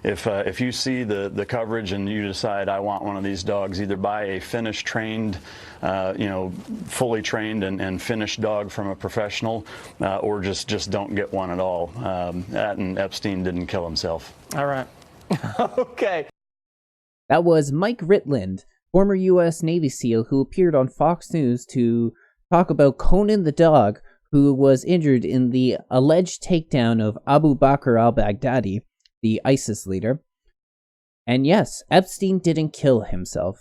if you see the coverage and you decide I want one of these dogs, either buy a finished, trained, fully trained and finished dog from a professional, or just don't get one at all. And Epstein didn't kill himself. All right. Okay. That was Mike Ritland, former U.S. Navy SEAL, who appeared on Fox News to talk about Conan the dog, who was injured in the alleged takedown of Abu Bakr al-Baghdadi, the ISIS leader. And yes, Epstein didn't kill himself.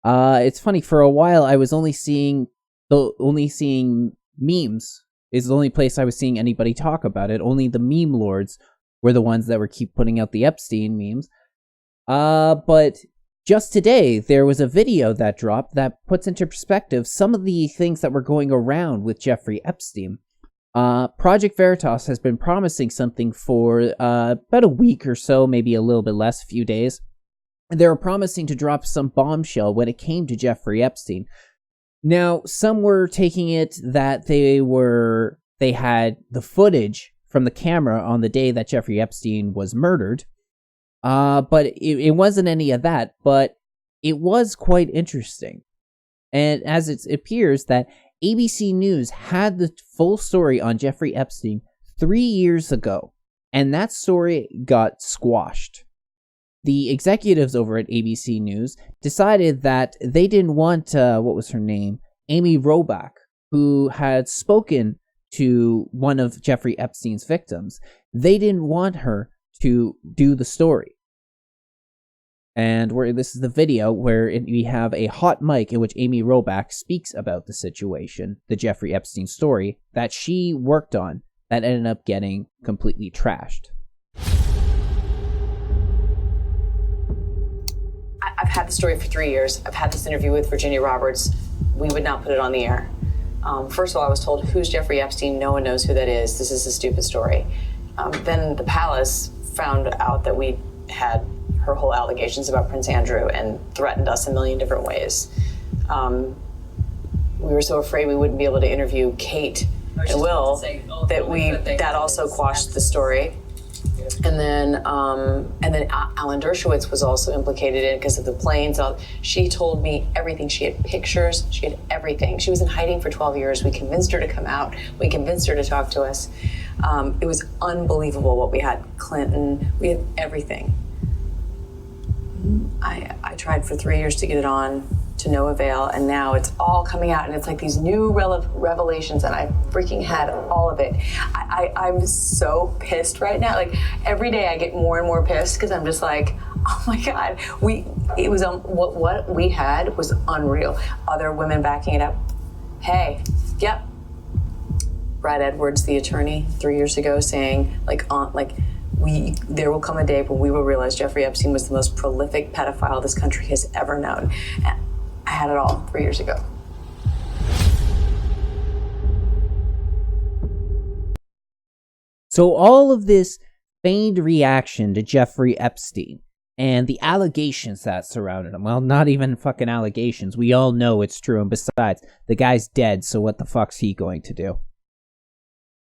It's funny, for a while I was only seeing memes. Is the only place I was seeing anybody talk about it. Only the meme lords were the ones that were keep putting out the Epstein memes. But just today, there was a video that dropped that puts into perspective some of the things that were going around with Jeffrey Epstein. Project Veritas has been promising something for about a week or so, maybe a little bit less, a few days. They were promising to drop some bombshell when it came to Jeffrey Epstein. Now, some were taking it that they had the footage from the camera on the day that Jeffrey Epstein was murdered. But it wasn't any of that, but it was quite interesting. And as it appears that ABC News had the full story on Jeffrey Epstein 3 years ago, and that story got squashed. The executives over at ABC News decided that they didn't want, what was her name? Amy Robach, who had spoken to one of Jeffrey Epstein's victims. They didn't want her to do the story. And this is the video where we have a hot mic in which Amy Robach speaks about the situation, the Jeffrey Epstein story, that she worked on, that ended up getting completely trashed. I've had the story for 3 years. I've had this interview with Virginia Roberts. We would not put it on the air. First of all, I was told, who's Jeffrey Epstein? No one knows who that is. This is a stupid story. Then the palace found out that we had her whole allegations about Prince Andrew and threatened us a million different ways. We were so afraid we wouldn't be able to interview Kate and Will that also quashed the story. And then Alan Dershowitz was also implicated in it because of the planes. She told me everything. She had pictures. She had everything. She was in hiding for 12 years. We convinced her to come out. We convinced her to talk to us. It was unbelievable what we had. Clinton, we had everything. I tried for 3 years to get it on, to no avail, and now it's all coming out, and it's like these new revelations, and I freaking had all of it. I'm so pissed right now. Like, every day I get more and more pissed because I'm just like, oh my God, what we had was unreal. Other women backing it up. Hey, yep. Brad Edwards, the attorney, 3 years ago, saying there will come a day when we will realize Jeffrey Epstein was the most prolific pedophile this country has ever known. And I had it all 3 years ago. So all of this feigned reaction to Jeffrey Epstein and the allegations that surrounded him, well, not even fucking allegations. We all know it's true. And besides, the guy's dead, so what the fuck's he going to do?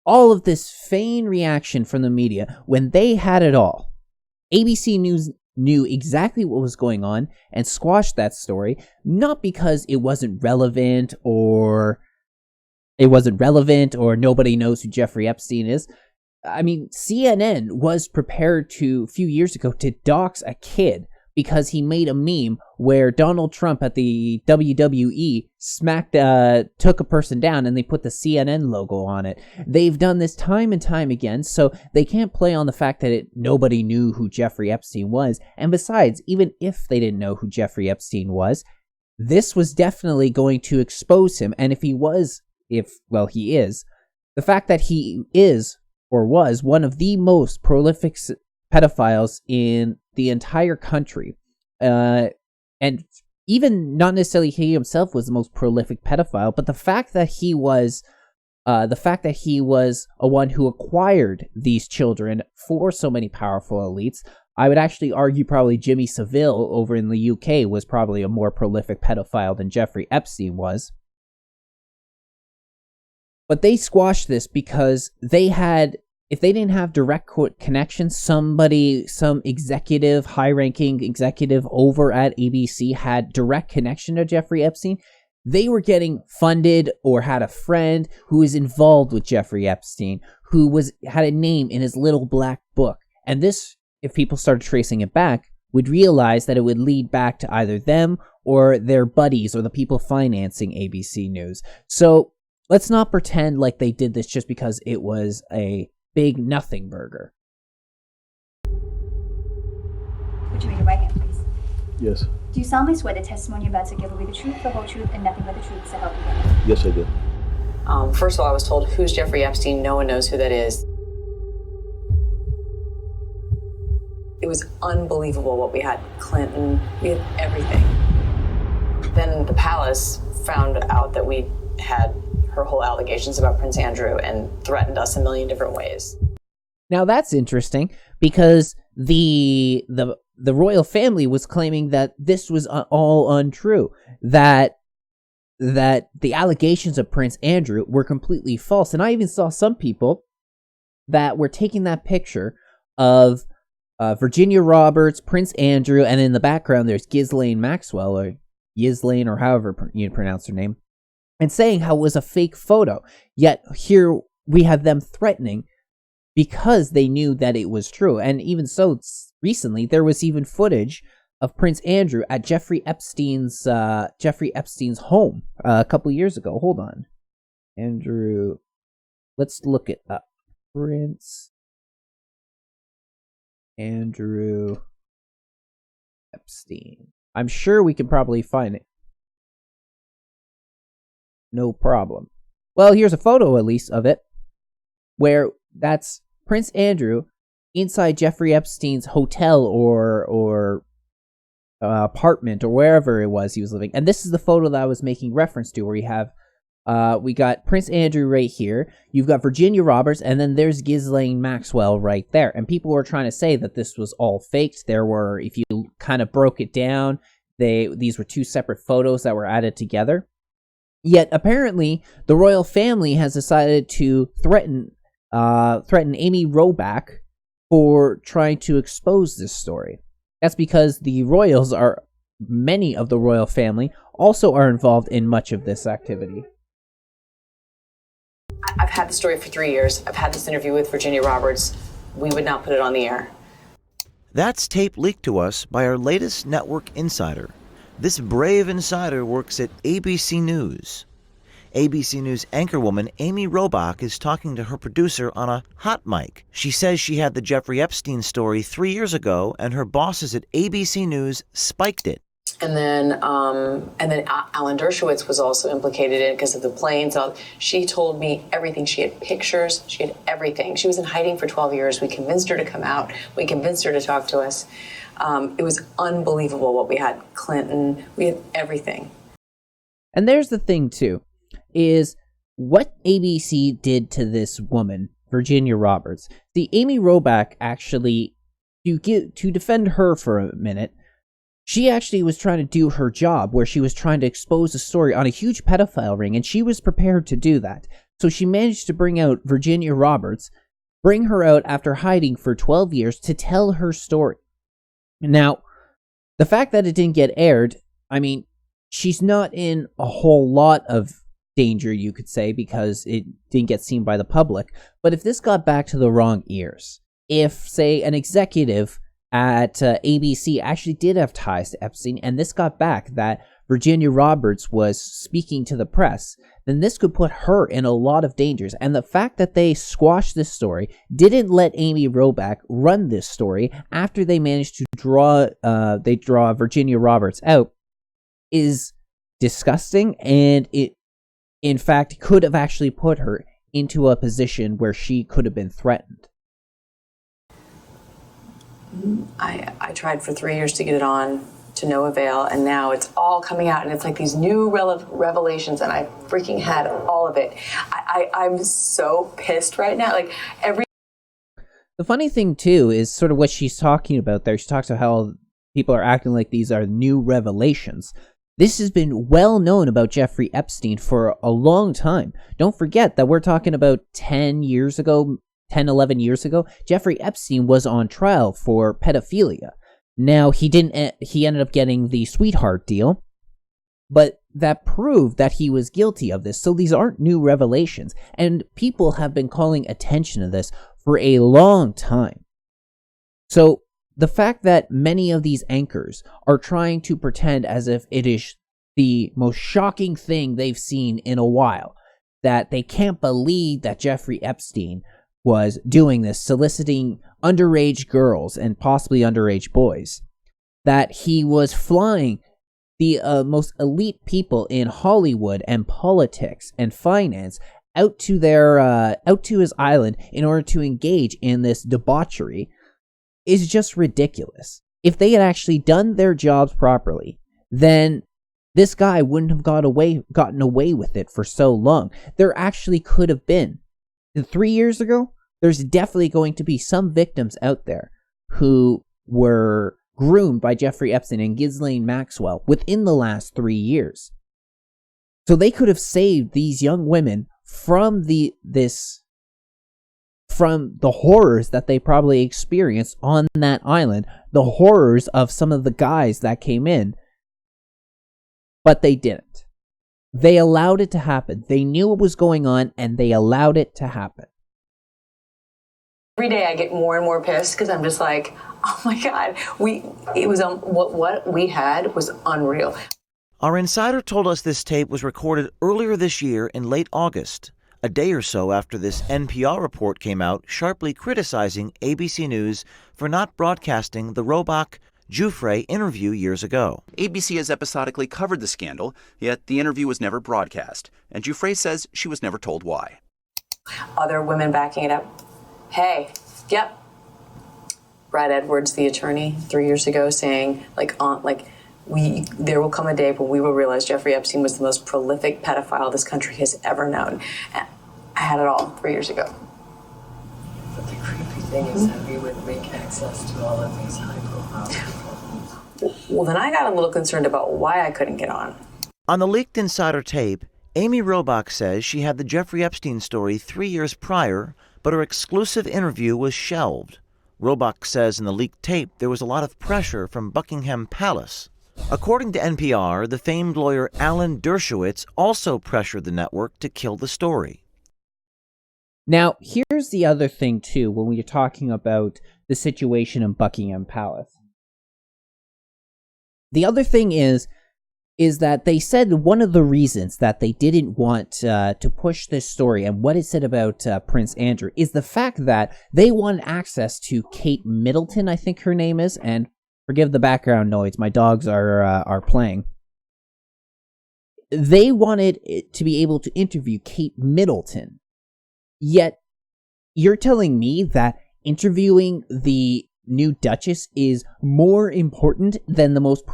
All of this feigned reaction from the media, when they had it all, ABC News knew exactly what was going on and squashed that story, not because it wasn't relevant or nobody knows who Jeffrey Epstein is. I mean, CNN was prepared a few years ago to dox a kid because he made a meme where Donald Trump at the WWE took a person down and they put the CNN logo on it. They've done this time and time again, so they can't play on the fact that nobody knew who Jeffrey Epstein was. And besides, even if they didn't know who Jeffrey Epstein was, this was definitely going to expose him. And he is, the fact that he is or was one of the most prolific pedophiles in the entire country, and even not necessarily he himself was the most prolific pedophile, but the fact that he was a one who acquired these children for so many powerful elites. I would actually argue probably Jimmy Savile over in the UK was probably a more prolific pedophile than Jeffrey Epstein was. But they squashed this because they had if they didn't have direct connections, some executive, high-ranking executive over at ABC had direct connection to Jeffrey Epstein, they were getting funded or had a friend who was involved with Jeffrey Epstein, who had a name in his little black book. And this, if people started tracing it back, would realize that it would lead back to either them or their buddies or the people financing ABC News. So let's not pretend like they did this just because it was a big nothing burger. Would you raise your right hand, please? Yes. Do you solemnly swear the testimony you're about to give will be the truth, the whole truth, and nothing but the truth to help you God? Yes, I do. First of all, I was told, who's Jeffrey Epstein? No one knows who that is. It was unbelievable what we had. Clinton, we had everything. Then the palace found out that we had her whole allegations about Prince Andrew and threatened us a million different ways. Now that's interesting because the royal family was claiming that this was all untrue, that the allegations of Prince Andrew were completely false. And I even saw some people that were taking that picture of Virginia Roberts, Prince Andrew, and in the background there's Ghislaine Maxwell, or Ghislaine, or however you pronounce her name, and saying how it was a fake photo. Yet here we have them threatening because they knew that it was true. And even so, recently there was even footage of Prince Andrew at Jeffrey Epstein's home a couple years ago. Hold on, Andrew. Let's look it up. Prince Andrew Epstein. I'm sure we can probably find it. No problem. Well, here's a photo, at least, of it, where that's Prince Andrew inside Jeffrey Epstein's hotel or apartment or wherever it was he was living. And this is the photo that I was making reference to, where you have we got Prince Andrew right here. You've got Virginia Roberts, and then there's Ghislaine Maxwell right there. And people were trying to say that this was all faked. There were, if you kind of broke it down, these were two separate photos that were added together. Yet apparently, the royal family has decided to threaten Amy Robach for trying to expose this story. That's because many of the royal family also are involved in much of this activity. I've had the story for 3 years. I've had this interview with Virginia Roberts. We would not put it on the air. That's tape leaked to us by our latest network insider. This brave insider works at ABC News. ABC News anchorwoman Amy Robach is talking to her producer on a hot mic. She says she had the Jeffrey Epstein story 3 years ago, and her bosses at ABC News spiked it. And then Alan Dershowitz was also implicated in it because of the planes. She told me everything. She had pictures. She had everything. She was in hiding for 12 years. We convinced her to come out. We convinced her to talk to us. It was unbelievable what we had. Clinton, we had everything. And there's the thing, too, is what ABC did to this woman, Virginia Roberts. The Amy Robach actually, to defend her for a minute, she actually was trying to do her job, where she was trying to expose a story on a huge pedophile ring, and she was prepared to do that. So she managed to bring out Virginia Roberts, bring her out after hiding for 12 years to tell her story. Now, the fact that it didn't get aired, I mean, she's not in a whole lot of danger, you could say, because it didn't get seen by the public. But if this got back to the wrong ears, if, say, an executive at ABC actually did have ties to Epstein, and this got back that Virginia Roberts was speaking to the press, then this could put her in a lot of dangers. And the fact that they squashed this story, didn't let Amy Robach run this story after they managed to draw Virginia Roberts out, is disgusting, and it, in fact, could have actually put her into a position where she could have been threatened. I tried for 3 years to get it on, to no avail, and now it's all coming out, and it's like these new revelations, and I freaking had all of it. I'm so pissed right now. Like, The funny thing, too, is sort of what she's talking about there. She talks about how people are acting like these are new revelations. This has been well known about Jeffrey Epstein for a long time. Don't forget that we're talking about 10 years ago, 10, 11 years ago, Jeffrey Epstein was on trial for pedophilia. Now, he ended up getting the sweetheart deal, but that proved that he was guilty of this. So these aren't new revelations, and people have been calling attention to this for a long time. So the fact that many of these anchors are trying to pretend as if it is the most shocking thing they've seen in a while, that they can't believe that Jeffrey Epstein was doing this, soliciting underage girls and possibly underage boys, that he was flying the most elite people in Hollywood and politics and finance out to his island in order to engage in this debauchery, is just ridiculous. If they had actually done their jobs properly, then this guy wouldn't have gotten away with it for so long. There actually could have been. 3 years ago, there's definitely going to be some victims out there who were groomed by Jeffrey Epstein and Ghislaine Maxwell within the last 3 years. So they could have saved these young women from the horrors that they probably experienced on that island, the horrors of some of the guys that came in. But they didn't. They allowed it to happen. They knew what was going on, and they allowed it to happen. Every day I get more and more pissed because I'm just like, oh my God, what we had was unreal. Our insider told us this tape was recorded earlier this year in late August, a day or so after this NPR report came out sharply criticizing ABC News for not broadcasting the Robach Jeffrey interview years ago. ABC has episodically covered the scandal, yet the interview was never broadcast, and Jeffrey says she was never told why. Other women backing it up. Hey, yep. Brad Edwards, the attorney, 3 years ago, saying, there will come a day when we will realize Jeffrey Epstein was the most prolific pedophile this country has ever known. And I had it all 3 years ago. But the creepy thing is that we would make access to all of these high-profile people. Well, then I got a little concerned about why I couldn't get on. On the leaked insider tape, Amy Robach says she had the Jeffrey Epstein story 3 years prior, but her exclusive interview was shelved. Robach says in the leaked tape there was a lot of pressure from Buckingham Palace. According to NPR, the famed lawyer Alan Dershowitz also pressured the network to kill the story. Now, here's the other thing, too, when we're talking about the situation in Buckingham Palace. The other thing is that they said one of the reasons that they didn't want to push this story and what it said about Prince Andrew is the fact that they wanted access to Kate Middleton, I think her name is, and forgive the background noise, my dogs are playing. They wanted to be able to interview Kate Middleton. Yet, you're telling me that interviewing the new Duchess is more important than the most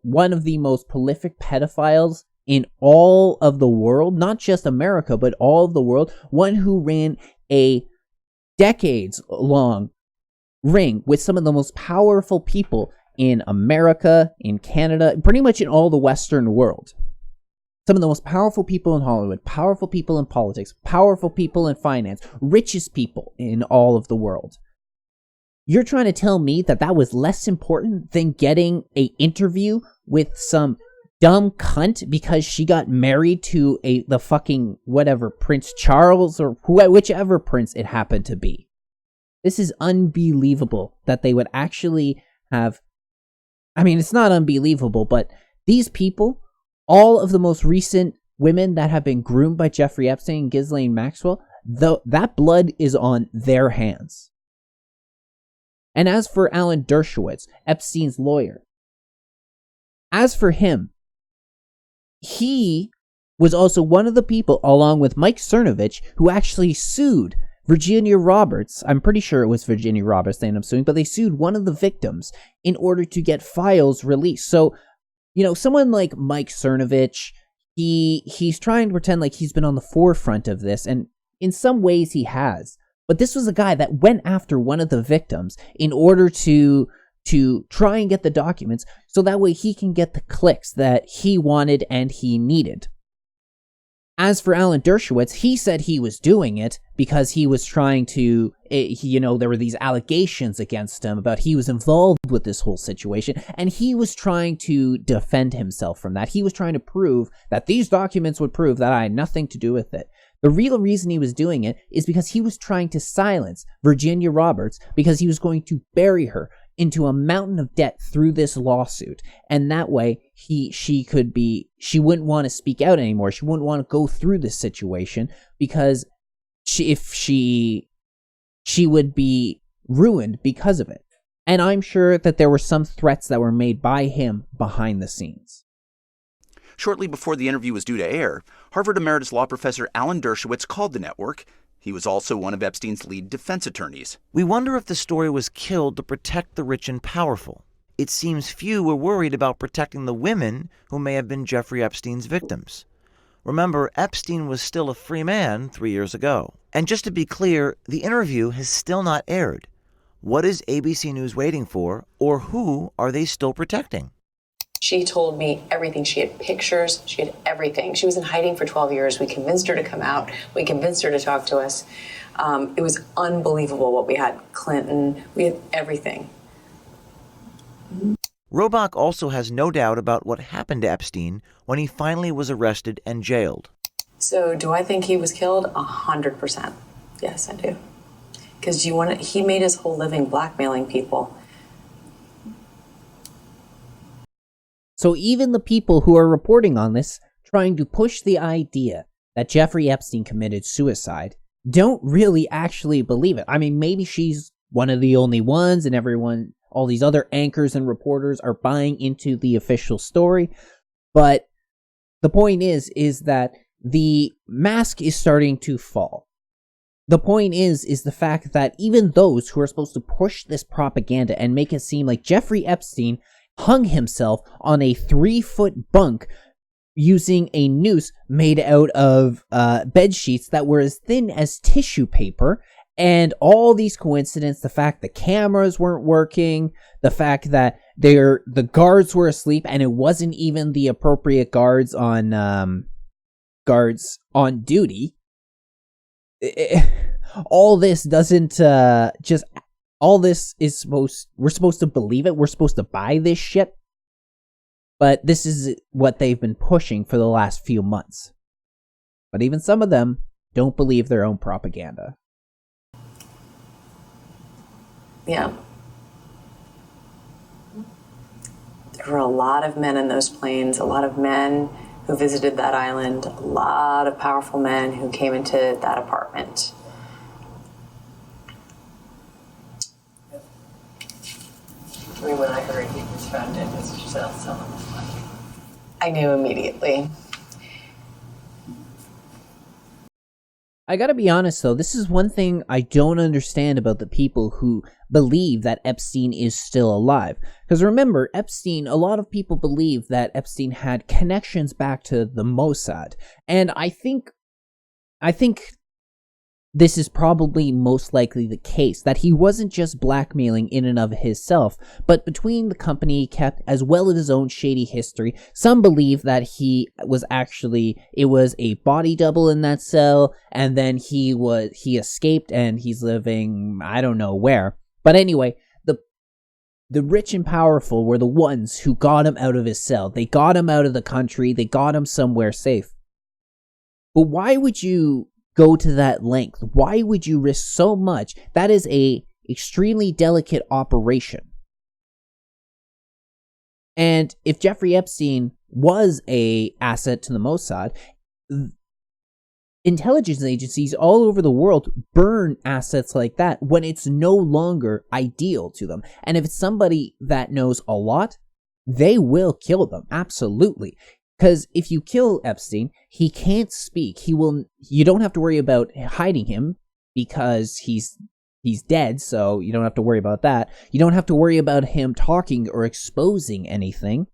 one of the most prolific pedophiles in all of the world, not just America, but all of the world, one who ran a decades-long ring with some of the most powerful people in America, in Canada, pretty much in all the Western world. Some of the most powerful people in Hollywood, powerful people in politics, powerful people in finance, richest people in all of the world. You're trying to tell me that that was less important than getting an interview with some dumb cunt because she got married to the fucking whatever, Prince Charles or whichever prince it happened to be. This is unbelievable that they would actually have... I mean, it's not unbelievable, but these people, all of the most recent women that have been groomed by Jeffrey Epstein and Ghislaine Maxwell, that blood is on their hands. And as for Alan Dershowitz, Epstein's lawyer, as for him, he was also one of the people, along with Mike Cernovich, who actually sued Virginia Roberts. I'm pretty sure it was Virginia Roberts they ended up suing, but they sued one of the victims in order to get files released. So, you know, someone like Mike Cernovich, he's trying to pretend like he's been on the forefront of this, and in some ways he has. But this was a guy that went after one of the victims in order to try and get the documents so that way he can get the clicks that he wanted and he needed. As for Alan Dershowitz, he said he was doing it because he was trying to, there were these allegations against him about he was involved with this whole situation, and he was trying to defend himself from that. He was trying to prove that these documents would prove that I had nothing to do with it. The real reason he was doing it is because he was trying to silence Virginia Roberts, because he was going to bury her into a mountain of debt through this lawsuit, and that way she wouldn't want to speak out anymore. She wouldn't want to go through this situation because she would be ruined because of it. And I'm sure that there were some threats that were made by him behind the scenes. Shortly before the interview was due to air, Harvard emeritus law professor Alan Dershowitz called the network. He was also one of Epstein's lead defense attorneys. We wonder if the story was killed to protect the rich and powerful. It seems few were worried about protecting the women who may have been Jeffrey Epstein's victims. Remember, Epstein was still a free man 3 years ago. And just to be clear, the interview has still not aired. What is ABC News waiting for, or who are they still protecting? She told me everything. She had pictures. She had everything. She was in hiding for 12 years. We convinced her to come out. We convinced her to talk to us. It was unbelievable what we had. Clinton. We had everything. Robach also has no doubt about what happened to Epstein when he finally was arrested and jailed. So do I think he was killed? 100%. Yes, I do. Because he made his whole living blackmailing people. So even the people who are reporting on this, trying to push the idea that Jeffrey Epstein committed suicide, don't really actually believe it. I mean, maybe she's one of the only ones and everyone, all these other anchors and reporters are buying into the official story. But the point is that the mask is starting to fall. The point is the fact that even those who are supposed to push this propaganda and make it seem like Jeffrey Epstein hung himself on a 3-foot bunk using a noose made out of bed sheets that were as thin as tissue paper, and all these coincidences, the fact the cameras weren't working, the fact that the guards were asleep, and it wasn't even the appropriate guards on duty. All this doesn't all this is we're supposed to believe it. We're supposed to buy this shit. But this is what they've been pushing for the last few months. But even some of them don't believe their own propaganda. Yeah. There were a lot of men in those planes, a lot of men who visited that island, a lot of powerful men who came into that apartment. I mean, when I heard he was found dead, was Giselle selling his money. I knew immediately. I gotta be honest though, this is one thing I don't understand about the people who believe that Epstein is still alive. Because remember, Epstein, a lot of people believe that Epstein had connections back to the Mossad. And I think this is probably most likely the case, that he wasn't just blackmailing in and of himself, but between the company he kept as well as his own shady history, some believe that it was a body double in that cell, and then he escaped and he's living, I don't know where. But anyway, the rich and powerful were the ones who got him out of his cell. They got him out of the country, they got him somewhere safe. But why would you go to that length? Why would you risk so much? That is a extremely delicate operation. And if Jeffrey Epstein was a asset to the Mossad, intelligence agencies all over the world burn assets like that when it's no longer ideal to them. And if it's somebody that knows a lot, they will kill them. Absolutely. Because if you kill Epstein, he can't speak. You don't have to worry about hiding him because he's dead, so you don't have to worry about that. You don't have to worry about him talking or exposing anything.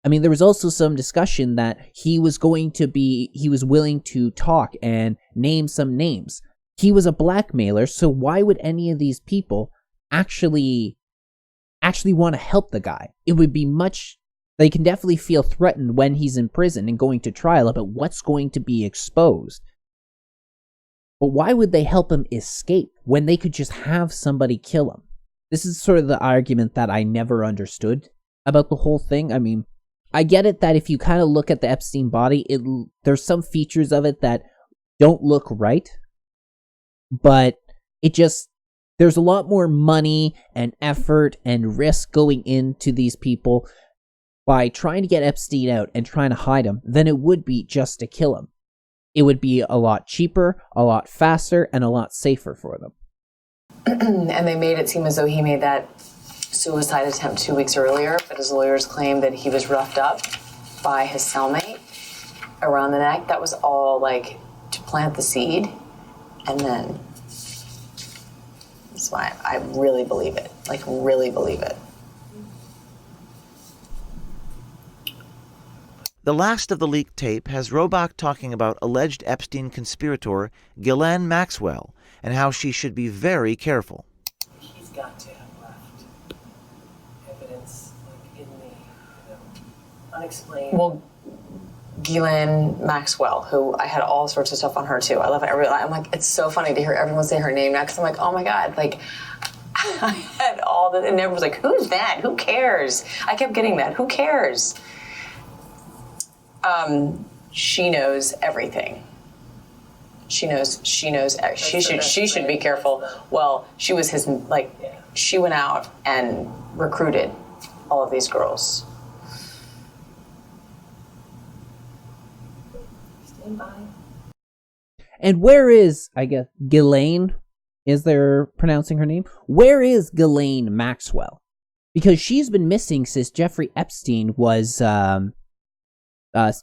I mean, there was also some discussion that he was willing to talk and name some names. He was a blackmailer, so why would any of these people actually want to help the guy? It would be much They can definitely feel threatened when he's in prison and going to trial about what's going to be exposed. But why would they help him escape when they could just have somebody kill him? This is sort of the argument that I never understood about the whole thing. I mean, I get it that if you kind of look at the Epstein body, there's some features of it that don't look right. But there's a lot more money and effort and risk going into these people by trying to get Epstein out and trying to hide him than it would be just to kill him. It would be a lot cheaper, a lot faster, and a lot safer for them. And they made it seem as though he made that suicide attempt 2 weeks earlier, but his lawyers claimed that he was roughed up by his cellmate around the neck. That was all like to plant the seed, and then that's why I really believe it. Like, really believe it. The last of the leaked tape has Robach talking about alleged Epstein conspirator Ghislaine Maxwell and how she should be very careful. He's got to have left evidence, like, in the, unexplained. Well, Ghislaine Maxwell, who I had all sorts of stuff on her too. I love it. I'm like, it's so funny to hear everyone say her name now, because I'm like, oh my God, like, I had all the, and everyone was like, who's that? Who cares? I kept getting that. Who cares? She knows everything. She should be careful. Well, she was his, like, she went out and recruited all of these girls. Stand by. And where is, I guess, Ghislaine? Is there pronouncing her name? Where is Ghislaine Maxwell? Because she's been missing since Jeffrey Epstein was,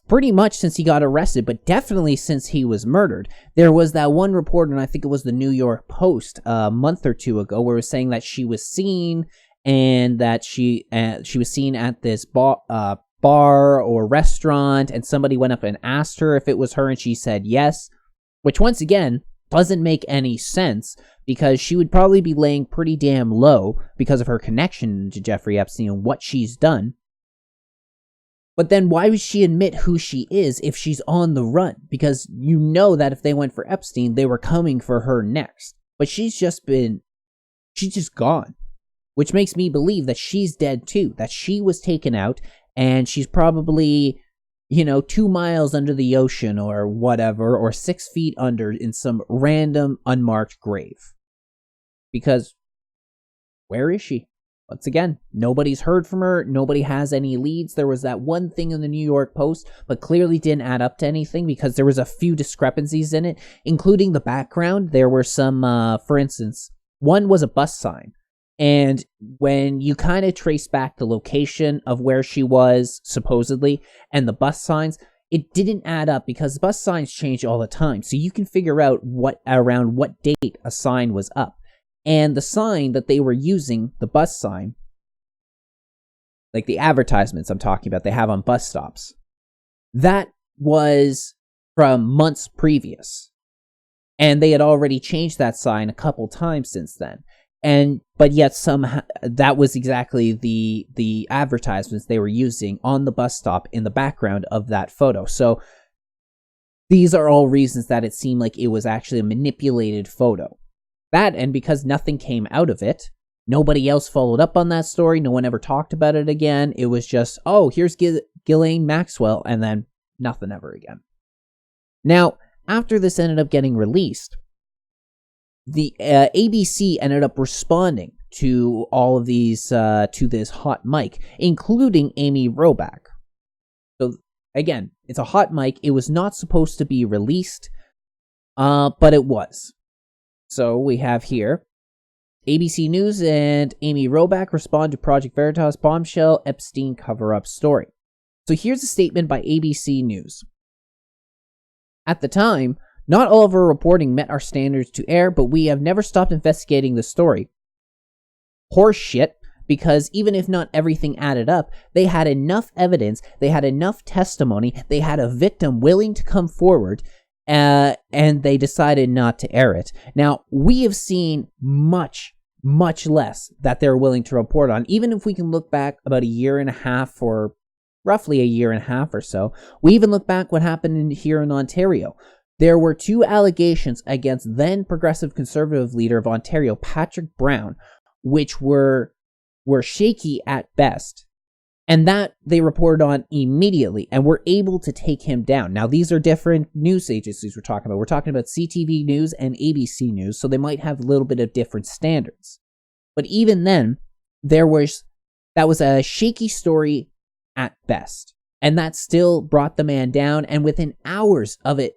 pretty much since he got arrested, but definitely since he was murdered. There was that one reporter, and I think it was the New York Post a month or two ago, where it was saying that she was seen, and that she was seen at this bar or restaurant, and somebody went up and asked her if it was her, and she said yes, which once again doesn't make any sense, because she would probably be laying pretty damn low because of her connection to Jeffrey Epstein and what she's done. But then why would she admit who she is if she's on the run? Because you know that if they went for Epstein, they were coming for her next. But she's just gone. Which makes me believe that she's dead too. That she was taken out, and she's probably, 2 miles under the ocean or whatever, or 6 feet under in some random unmarked grave. Because where is she? Once again, nobody's heard from her. Nobody has any leads. There was that one thing in the New York Post, but clearly didn't add up to anything because there was a few discrepancies in it, including the background. There were some, for instance, one was a bus sign. And when you kind of trace back the location of where she was, supposedly, and the bus signs, it didn't add up because bus signs change all the time. So you can figure out around what date a sign was up. And the sign that they were using, the bus sign, like the advertisements I'm talking about, they have on bus stops, that was from months previous. And they had already changed that sign a couple times since then. But yet somehow that was exactly the advertisements they were using on the bus stop in the background of that photo. So these are all reasons that it seemed like it was actually a manipulated photo. That, and because nothing came out of it, nobody else followed up on that story, no one ever talked about it again. It was just, oh, here's Ghislaine Maxwell, and then nothing ever again. Now, after this ended up getting released, the ABC ended up responding to all of these, to this hot mic, including Amy Robach. So, again, it's a hot mic. It was not supposed to be released, but it was. So we have here, ABC News and Amy Robach respond to Project Veritas bombshell Epstein cover-up story. So here's a statement by ABC News. At the time, not all of our reporting met our standards to air, but we have never stopped investigating the story. Horse shit, because even if not everything added up, they had enough evidence, they had enough testimony, they had a victim willing to come forward, and they decided not to air it. Now, we have seen much less that they're willing to report on. Even if we can look back about a year and a half or roughly a year and a half or so. We even look back what happened here in Ontario. There were 2 allegations against then Progressive Conservative leader of Ontario, Patrick Brown, which were shaky at best. And that they reported on immediately and were able to take him down. Now, these are different news agencies we're talking about. We're talking about CTV News and ABC News, so they might have a little bit of different standards. But even then, that was a shaky story at best. And that still brought the man down. And within hours of it,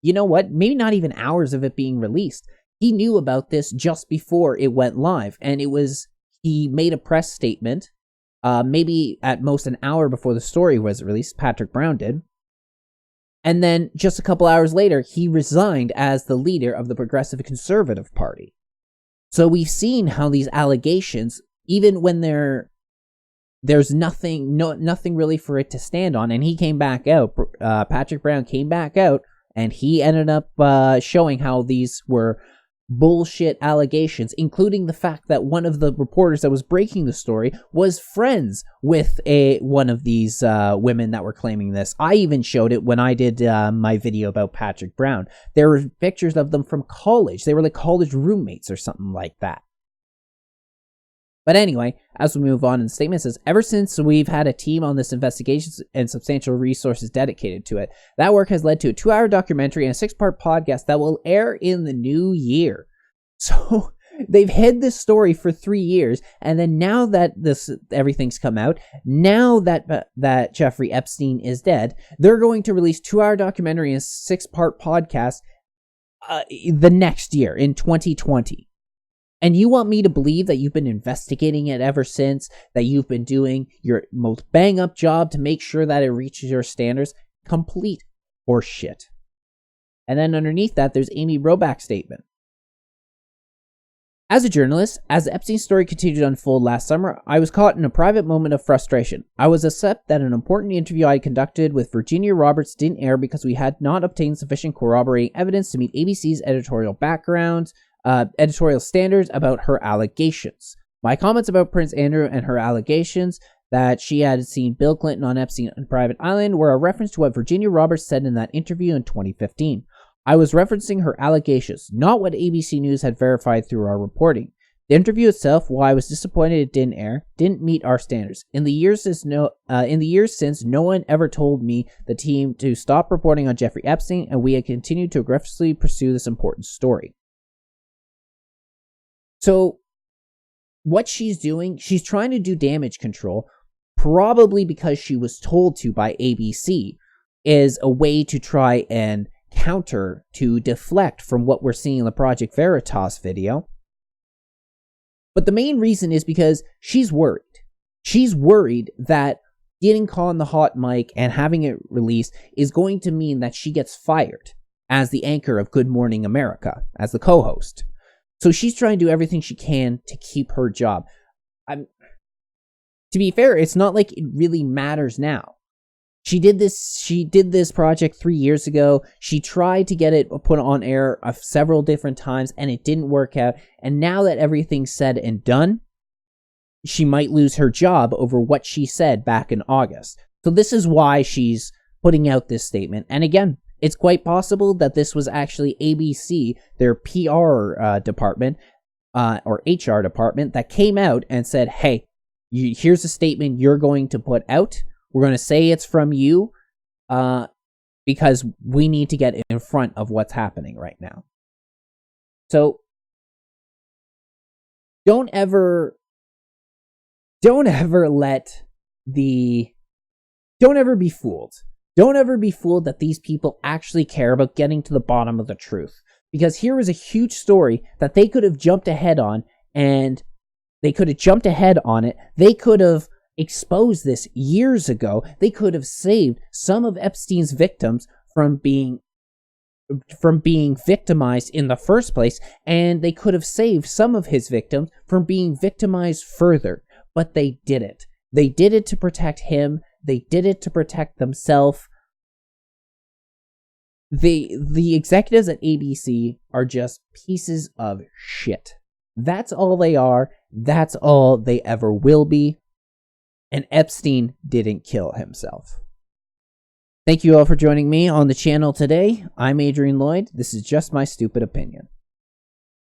you know what? Maybe not even hours of it being released. He knew about this just before it went live. And he made a press statement, maybe at most an hour before the story was released. Patrick Brown did. And then just a couple hours later, he resigned as the leader of the Progressive Conservative Party. So we've seen how these allegations, even when there's nothing really for it to stand on, and he came back out, Patrick Brown came back out, and he ended up showing how these were bullshit allegations, including the fact that one of the reporters that was breaking the story was friends with one of these women that were claiming this. I even showed it when I did my video about Patrick Brown. There were pictures of them from college. They were like college roommates or something like that. But anyway, as we move on, in the statement says, ever since we've had a team on this investigation and substantial resources dedicated to it, that work has led to a 2-hour documentary and a 6-part podcast that will air in the new year. So they've hid this story for 3 years, and then now that everything's come out, now that Jeffrey Epstein is dead, they're going to release 2-hour documentary and 6-part podcast the next year in 2020. And you want me to believe that you've been investigating it ever since, that you've been doing your most bang-up job to make sure that it reaches your standards? Complete horseshit. And then underneath that, there's Amy Robach's statement. As a journalist, as the Epstein story continued to unfold last summer, I was caught in a private moment of frustration. I was upset that an important interview I had conducted with Virginia Roberts didn't air because we had not obtained sufficient corroborating evidence to meet ABC's editorial standards about her allegations. My comments about Prince Andrew and her allegations that she had seen Bill Clinton on Epstein on private island were a reference to what Virginia Roberts said in that interview in 2015. I was referencing her allegations, not what ABC News had verified through our reporting. The interview itself, while I was disappointed it didn't air, didn't meet our standards. In the years since, no one ever told me, the team, to stop reporting on Jeffrey Epstein, and we had continued to aggressively pursue this important story. So, what she's doing, she's trying to do damage control, probably because she was told to by ABC, is a way to try and counter, to deflect from what we're seeing in the Project Veritas video. But the main reason is because she's worried. She's worried that getting caught on the hot mic and having it released is going to mean that she gets fired as the anchor of Good Morning America, as the co-host. So she's trying to do everything she can to keep her job. To be fair, it's not like it really matters now. She did this project 3 years ago. She tried to get it put on air several different times, and it didn't work out. And now that everything's said and done, she might lose her job over what she said back in August. So this is why she's putting out this statement. And again, it's quite possible that this was actually ABC, their PR department, or HR department, that came out and said, hey, here's a statement you're going to put out. We're going to say it's from you because we need to get in front of what's happening right now. So don't ever be fooled. Don't ever be fooled that these people actually care about getting to the bottom of the truth. Because here is a huge story that they could have jumped ahead on, and they could have jumped ahead on it. They could have exposed this years ago. They could have saved some of Epstein's victims from being victimized in the first place, and they could have saved some of his victims from being victimized further. But they did it. They did it to protect him. They did it to protect themselves. The executives at ABC are just pieces of shit. That's all they are. That's all they ever will be. And Epstein didn't kill himself. Thank you all for joining me on the channel today. I'm Adrian Lloyd. This is just my stupid opinion.